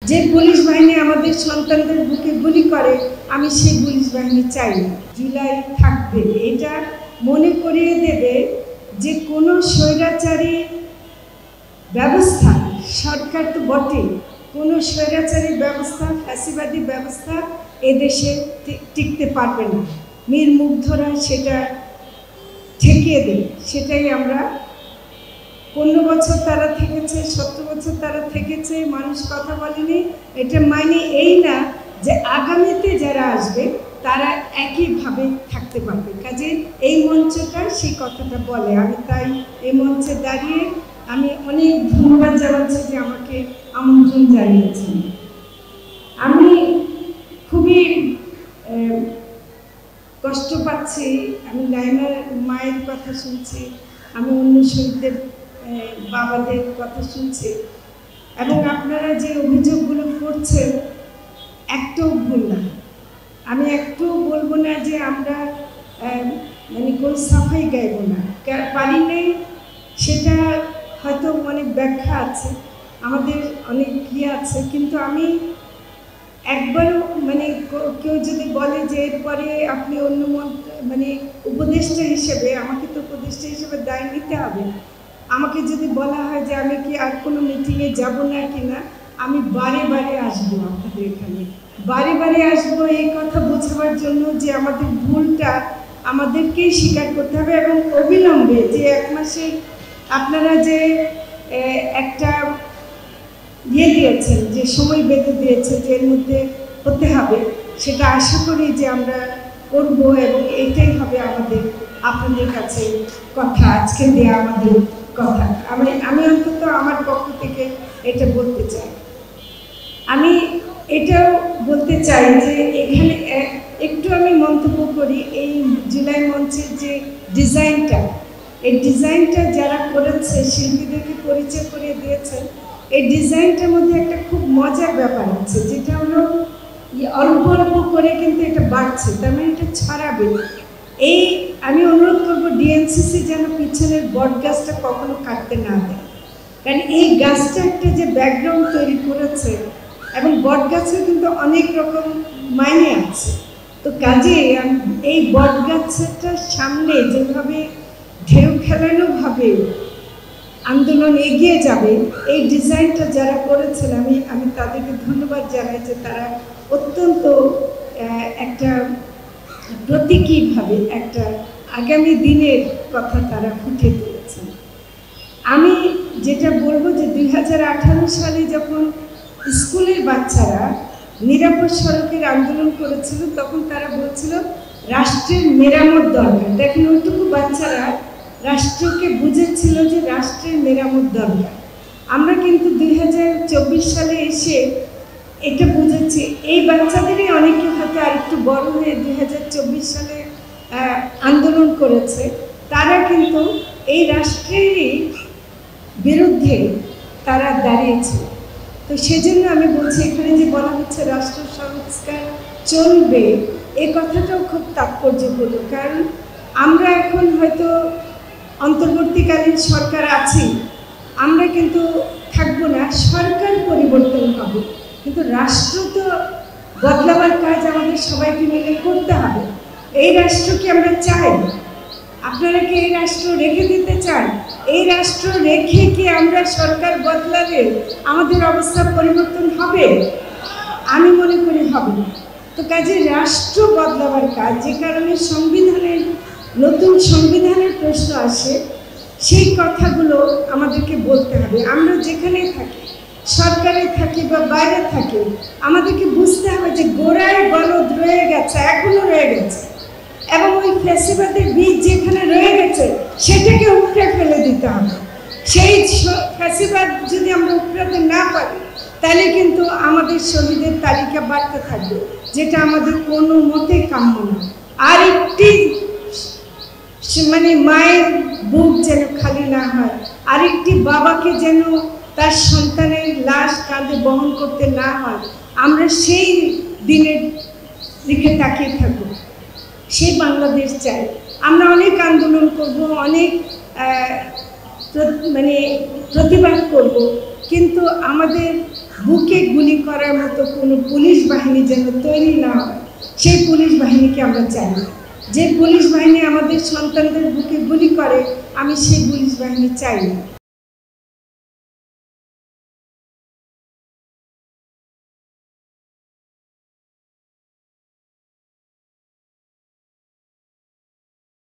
যে পুলিশ বাহিনী আমাদের সন্তানদের বুকে গুলি করে, আমি সেই পুলিশ বাহিনী চাই না। জুলাই থাকবে, এটা মনে করিয়ে দেবে যে কোনো স্বৈরাচারী ব্যবস্থা, সরকার তো বটে, কোনো স্বৈরাচারী ব্যবস্থা, ফ্যাসিবাদী ব্যবস্থা এদেশে টিকতে পারবে না। মীর মুগ্ধরা সেটা ঠেকিয়ে দেবে। সেটাই আমরা 15 বছর তারা থেকেছে, 17 বছর তারা থেকেছে, মানুষ কথা বলেনি। এটা মানে এই না যে আগামীতে যারা আসবে তারা একইভাবে থাকতে পারবে। কাজে এই মঞ্চটা সেই কথাটা বলে। আমি তাই এই মঞ্চে দাঁড়িয়ে আমি অনেক ধন্যবাদ জানাচ্ছি যে আমাকে আমন্ত্রণ জানিয়েছেন। আমি খুবই কষ্ট পাচ্ছি। আমি নাইমার মায়ের কথা শুনছি, আমি অন্য শহীদদের বাবাদের কথা শুনছি, এবং আপনারা যে অভিযোগগুলো করছেন একটাও ভুল না। আমি একটু বলবো না যে আমরা মানে কোন সাফাই গাইব না, পারি নেই, সেটা হয়তো অনেক ব্যাখ্যা আছে, আমাদের অনেক ইয়ে আছে। কিন্তু আমি একবারও মানে কেউ যদি বলে যে এরপরে আপনি অন্য মানে উপদেষ্টা হিসেবে, আমাকে তো উপদেষ্টা হিসেবে দায় নিতে হবে। আমাকে যদি বলা হয় যে আমি কি আর কোনো মিটিংয়ে যাব না কিনা, আমি বারে বারে আসবো আপনাদের এখানে, বারে বারে আসবো এই কথা বোঝাবার জন্য যে আমাদের ভুলটা আমাদেরকেই স্বীকার করতে হবে, এবং অবিলম্বে যে 1 মাসে আপনারা যে একটা ইয়ে দিয়েছেন, যে সময় বেঁধে দিয়েছে যে এর মধ্যে হতে হবে, সেটা আশা করি যে আমরা করব, এবং এইটাই হবে আমাদের আপনাদের কাছে কথা, আজকে দেওয়া আমাদের কথা। আমি অন্তত আমার পক্ষ থেকে এটা বলতে চাই। আমি এটাও বলতে চাই যে এখানে একটু আমি মন্তব্য করি, এই জুলাই মঞ্চের যে ডিজাইনটা, এই ডিজাইনটা যারা করেছে, শিল্পীদেরকে পরিচয় করিয়ে দিয়েছেন, এই ডিজাইনটার মধ্যে একটা খুব মজার ব্যাপার আছে, যেটা হলো অল্প অল্প করে কিন্তু এটা বাড়ছে, তার মানে এটা ছড়াবে। এই আমি অনুরোধ করবো ডিএনসিসি যেন পিছনের বট গাছটা কখনো কাটতে না দেয়, কারণ এই গাছটা একটা যে ব্যাকগ্রাউন্ড তৈরি করেছে, এবং বট গাছের কিন্তু অনেক রকম মাইনে আছে। তো কাজে এই বট গাছটার সামনে যেভাবে ঢেউ খেলানোভাবে আন্দোলন এগিয়ে যাবে, এই ডিজাইনটা যারা করেছেন আমি তাদেরকে ধন্যবাদ জানাই যে তারা অত্যন্ত একটা প্রতীকীভাবে একটা আগামী দিনের কথা তারা ফুটে তুলেছেন। আমি যেটা বলবো যে 2018 সালে যখন স্কুলের বাচ্চারা নিরাপদ সড়কের আন্দোলন করেছিল, তখন তারা বলছিল রাষ্ট্রের মেরামত দরকার। দেখেন, ওইটুকু বাচ্চারা রাষ্ট্রকে বুঝেছিল যে রাষ্ট্রের মেরামত দরকার। আমরা কিন্তু 2024 সালে এসে এটা বুঝেছি। এই বাচ্চাদেরই অনেকে হয়তো আরেকটু বড় হয়ে 2024 সালে আন্দোলন করেছে, তারা কিন্তু এই রাষ্ট্রেরই বিরুদ্ধে তারা দাঁড়িয়েছে। তো সেজন্য আমি বলছি, এখানে যে বলা হচ্ছে রাষ্ট্র সংস্কার চলবে, এই কথাটাও খুব তাৎপর্যপূর্ণ। কারণ আমরা এখন হয়তো অন্তর্বর্তীকালীন সরকার আছি, আমরা কিন্তু থাকবো না, সরকার পরিবর্তন হবে, কিন্তু রাষ্ট্র তো বদলাবার কাজ আমাদের সবাইকে মিলে করতে হবে। এই রাষ্ট্রকে আমরা চাই। আপনারা কি এই রাষ্ট্র রেখে দিতে চান? এই রাষ্ট্র রেখে কি আমরা সরকার বদলালে আমাদের অবস্থা পরিবর্তন হবে? আমি মনে করি হবে না। তো কাজে রাষ্ট্র বদলাবার কাজ, যে কারণে সংবিধানের নতুন সংবিধানের প্রশ্ন আসে, সেই কথাগুলো আমাদেরকে বলতে হবে। আমরা যেখানেই থাকি, সরকারে থাকি বা বাইরে থাকি, আমাদেরকে বুঝতে হবে যে গোড়ায় গলদ রয়ে গেছে, এখনো রয়ে গেছে, এবং ওই ফ্যাসিবাদের বীজ যেখানে রয়ে গেছে সেটাকে উপড়ে ফেলে দিতে হবে। সেই ফ্যাসিবাদ যদি আমরা উপড়াতে না পারি, তাহলে কিন্তু আমাদের শহীদের তালিকা বাড়তে থাকবে, যেটা আমাদের কোনো মতেই কাম্য না। আর একটি মানে মায়ের বুক যেন খালি না হয়, আরেকটি বাবাকে যেন তার সন্তানের লাশ কাঁধে বহন করতে না হয়, আমরা সেই দিনের দিকে তাকিয়ে থাকবো। সেই বাংলাদেশ চাই। আমরা অনেক আন্দোলন করব, অনেক মানে প্রতিবাদ করব, কিন্তু আমাদের বুকে গুলি করার মতো কোনো পুলিশ বাহিনী যেন তৈরি না হয়, সেই পুলিশ বাহিনীকে আমরা চাই না। যে পুলিশ বাহিনী আমাদের সন্তানদের বুকে গুলি করে, আমি সেই পুলিশ বাহিনী চাই না।